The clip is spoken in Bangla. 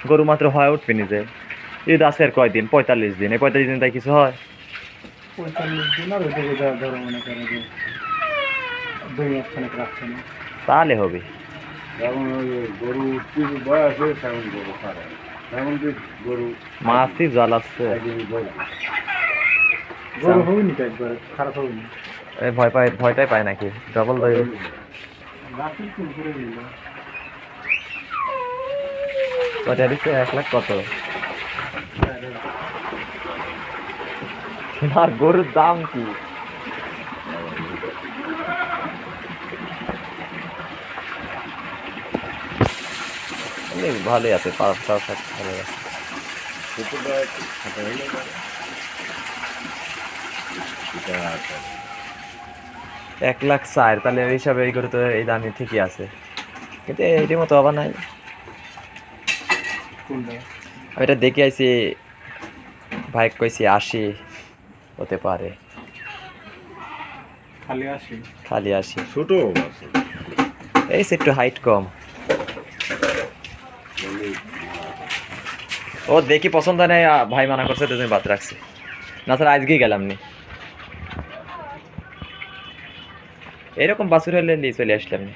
গরু মাত্র হয় উঠবে নিজে। ঈদ আছে আর কয়দিন, 45 দিন। এই 45 দিন তাই কিছু হয়? 45 দিন আর ওই থেকে ধরো মনে করো যে 2 মাস খানেক রাখছে না। তাহলে হবে। যেমন ওই গরু কিছু বয়সে তেমন গরু খারাপ, তেমন কি গরু মাছই জ্বালাচ্ছে। গরু হয়নি তো একবার, খারাপ হয়নি। এই ভয়টাই পায় নাকি ডবল দই? রাত্রি কোন করে দিল? কয়টা দিচ্ছে? 1 লাখ কত? আর গরুর দাম কি? ভালোই আছে, 5-6 ভালো আছে। 1 লাখ 4, তাহলে ওই হিসাবে এই গরু তো এই দামই ঠিকই আছে, কিন্তু এটির মতো আবার নাই। কোনটা? আমি এটা দেখে আইছি, ভাই কইছি 80 হতে পারে। খালি আসি। খালি 80। ছোট আছে এই একটু হাইট কম। ও দেখি পছন্দ হয় নাই, ভাই মানা করছে তো বাদ রাখছি, না স্যার আজকেই গেলাম নি। এরকম বাছুর হলে নিয়ে চলে আসলাম নি।